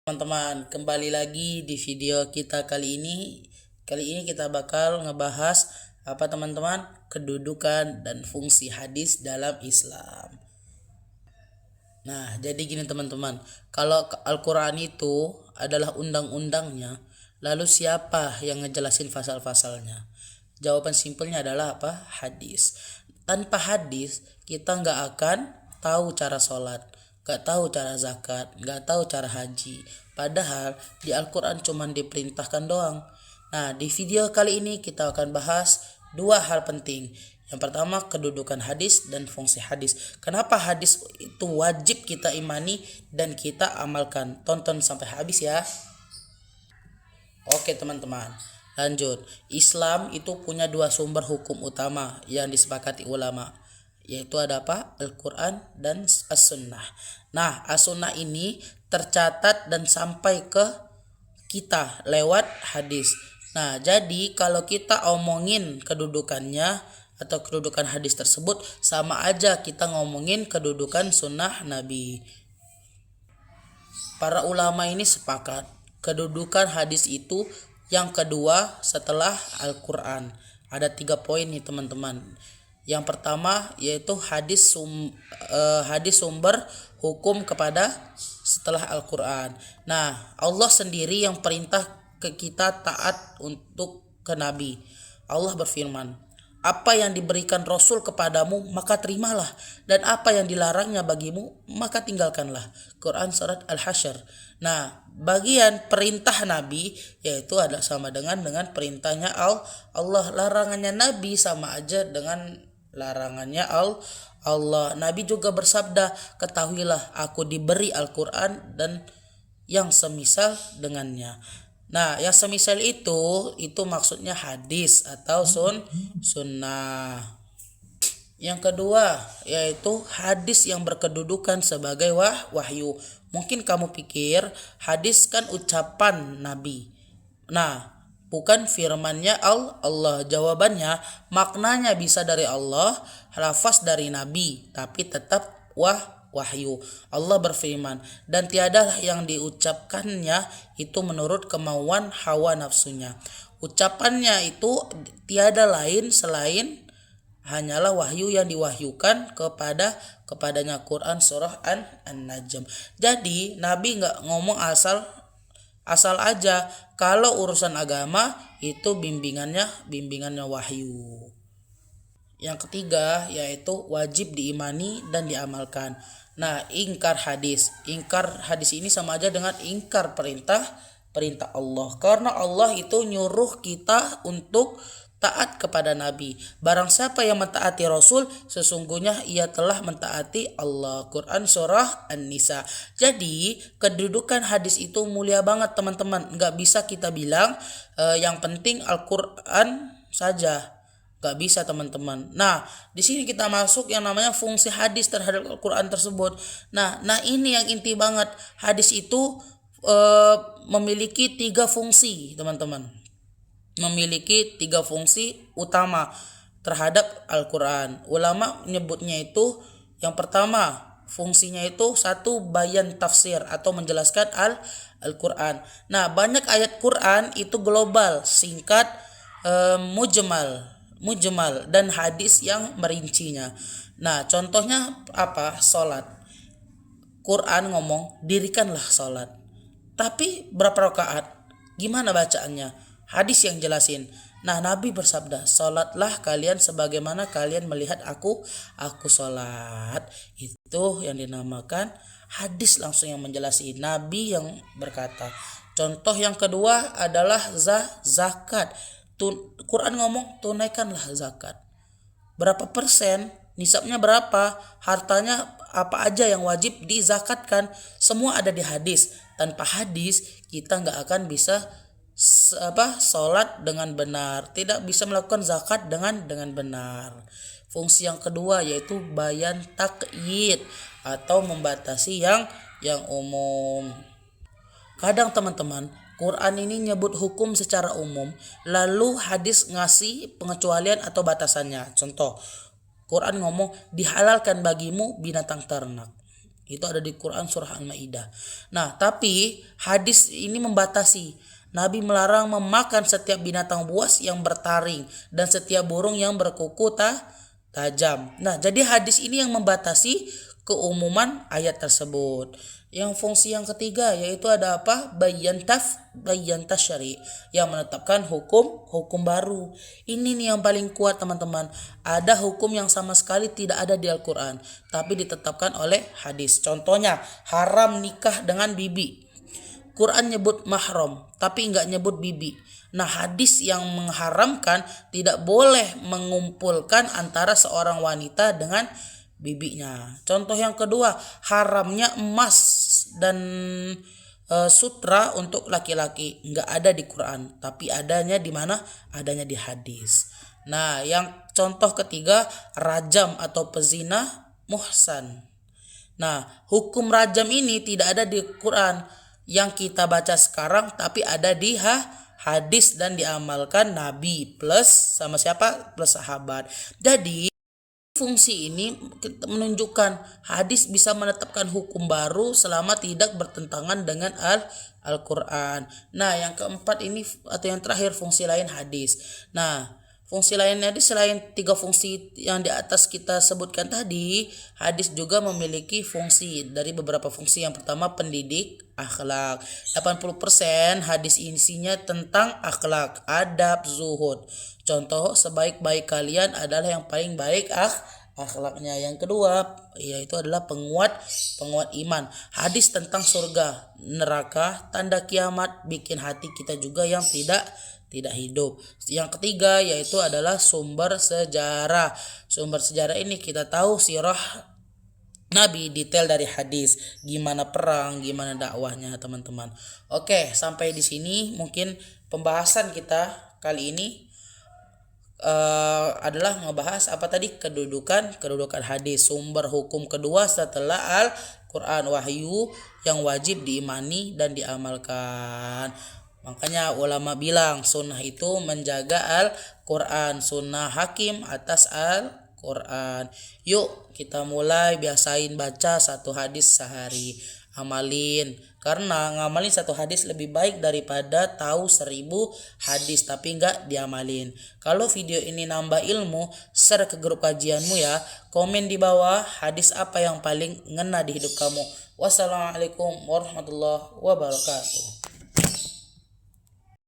Teman-teman, kembali lagi di video kita kali ini. Kali ini kita bakal ngebahas apa teman-teman? Kedudukan dan fungsi hadis dalam Islam. Nah, jadi gini teman-teman. Kalau Al-Qur'an itu adalah undang-undangnya, lalu siapa yang ngejelasin pasal-pasalnya? Jawaban simpelnya adalah apa? Hadis. Tanpa hadis, kita nggak akan tahu cara sholat, nggak tahu cara zakat, nggak tahu cara haji. Padahal di Al-Quran cuma diperintahkan doang. Nah, di video kali ini kita akan bahas dua hal penting. Yang pertama, kedudukan hadis dan fungsi hadis. Kenapa hadis itu wajib kita imani dan kita amalkan? Tonton sampai habis ya. Oke teman-teman, lanjut. Islam itu punya dua sumber hukum utama yang disepakati ulama, yaitu ada apa? Al-Quran dan As-Sunnah. Nah, As-Sunnah ini tercatat dan sampai ke kita lewat hadis. Nah, jadi kalau kita omongin kedudukannya atau kedudukan hadis tersebut, sama aja kita ngomongin kedudukan sunnah Nabi. Para ulama ini sepakat kedudukan hadis itu yang kedua setelah Al-Quran. Ada 3 poin nih teman-teman. Yang pertama yaitu hadis sumber hukum kepada setelah Al-Quran. Nah, Allah sendiri yang perintah ke kita taat untuk ke Nabi. Allah berfirman, apa yang diberikan Rasul kepadamu maka terimalah, dan apa yang dilarangnya bagimu maka tinggalkanlah. Quran surat Al-Hasyr. Nah, bagian perintah Nabi yaitu ada sama dengan perintahnya Allah. Larangannya Nabi sama aja dengan larangannya Allah. Nabi juga bersabda, ketahuilah aku diberi Al-Quran dan yang semisal dengannya. Nah, yang semisal itu maksudnya hadis atau sunnah. Yang kedua yaitu hadis yang berkedudukan sebagai wahyu. Mungkin kamu pikir hadis kan ucapan Nabi. Nah, bukan firmannya Allah. Jawabannya, maknanya bisa dari Allah, lafaz dari Nabi, tapi tetap wahyu. Allah berfirman, dan tiadalah yang diucapkannya itu menurut kemauan hawa nafsunya. Ucapannya itu tiada lain selain hanyalah wahyu yang diwahyukan kepadanya. Quran surah An-Najm. Jadi Nabi nggak ngomong asal aja. Kalau urusan agama itu bimbingannya wahyu. Yang ketiga yaitu wajib diimani dan diamalkan. Nah, ingkar hadis ini sama aja dengan ingkar perintah Allah. Karena Allah itu nyuruh kita untuk taat kepada Nabi. Barang siapa yang mentaati Rasul, sesungguhnya ia telah mentaati Allah. Quran surah An-Nisa. Jadi kedudukan hadis itu mulia banget teman-teman. Nggak bisa kita bilang yang penting Al-Quran saja. Gak bisa teman-teman. Nah, di sini kita masuk yang namanya fungsi hadis terhadap Al-Quran tersebut. Nah ini yang inti banget. Hadis itu memiliki 3 fungsi teman-teman. Memiliki 3 fungsi utama terhadap Al-Quran. Ulama menyebutnya itu yang pertama fungsinya itu 1, bayan tafsir atau menjelaskan Al-Quran. Nah, banyak ayat Quran itu global, singkat, mujmal dan hadis yang merincinya. Nah, contohnya apa? Salat. Quran ngomong, dirikanlah salat. Tapi berapa rakaat? Gimana bacaannya? Hadis yang jelasin. Nah, Nabi bersabda, salatlah kalian sebagaimana kalian melihat aku salat. Itu yang dinamakan hadis langsung yang menjelaskan. Nabi yang berkata. Contoh yang kedua adalah zakat. Quran ngomong tunaikanlah zakat. Berapa persen, nisabnya berapa, hartanya apa aja yang wajib dizakatkan, semua ada di hadis. Tanpa hadis kita nggak akan bisa sholat dengan benar, tidak bisa melakukan zakat dengan benar. Fungsi yang kedua yaitu bayan takyid atau membatasi yang umum. Kadang teman-teman, Quran ini nyebut hukum secara umum, lalu hadis ngasih pengecualian atau batasannya. Contoh, Quran ngomong dihalalkan bagimu binatang ternak. Itu ada di Quran surah Al-Maidah. Nah, tapi hadis ini membatasi. Nabi melarang memakan setiap binatang buas yang bertaring dan setiap burung yang berkuku tajam. Nah, jadi hadis ini yang membatasi keumuman ayat tersebut. Yang fungsi yang ketiga yaitu ada apa? Bayan tasyri, yang menetapkan hukum baru. Ini nih yang paling kuat teman-teman. Ada hukum yang sama sekali tidak ada di Al-Qur'an tapi ditetapkan oleh hadis. Contohnya haram nikah dengan bibi. Quran nyebut mahram tapi enggak nyebut bibi. Nah, hadis yang mengharamkan tidak boleh mengumpulkan antara seorang wanita dengan bibinya. Contoh yang kedua, haramnya emas dan sutra untuk laki-laki enggak ada di Quran, tapi adanya di mana? Adanya di hadis. Nah, yang contoh ketiga, rajam atau pezina muhsan. Nah, hukum rajam ini tidak ada di Quran yang kita baca sekarang, tapi ada di hadis dan diamalkan Nabi plus sama siapa? Plus sahabat. Jadi fungsi ini menunjukkan hadis bisa menetapkan hukum baru selama tidak bertentangan dengan Al-Quran. Nah, yang keempat ini atau yang terakhir fungsi lain hadis. Nah, fungsi lainnya selain 3 fungsi yang di atas kita sebutkan tadi, hadis juga memiliki fungsi dari beberapa fungsi. Yang pertama pendidik akhlak. 80% hadis isinya tentang akhlak, adab, zuhud. Contoh, sebaik-baik kalian adalah yang paling baik akhlaknya. Yang kedua yaitu adalah penguat iman. Hadis tentang surga, neraka, tanda kiamat, bikin hati kita juga yang tidak hidup. Yang ketiga yaitu adalah sumber sejarah. Sumber sejarah ini kita tahu sirah Nabi, detail dari hadis, gimana perang, gimana dakwahnya teman-teman. Oke, sampai di sini mungkin pembahasan kita kali ini adalah ngebahas apa tadi? Kedudukan hadis, sumber hukum kedua setelah Al-Quran, wahyu yang wajib diimani dan diamalkan. Makanya ulama bilang sunnah itu menjaga Al-Quran, sunnah hakim atas Al-Quran. Yuk kita mulai biasain baca 1 hadis sehari, amalin. Karena ngamalin 1 hadis lebih baik daripada tahu 1000 hadis tapi enggak diamalin. Kalau video ini nambah ilmu, share ke grup kajianmu ya. Komen di bawah hadis apa yang paling ngena di hidup kamu. Wassalamualaikum warahmatullahi wabarakatuh.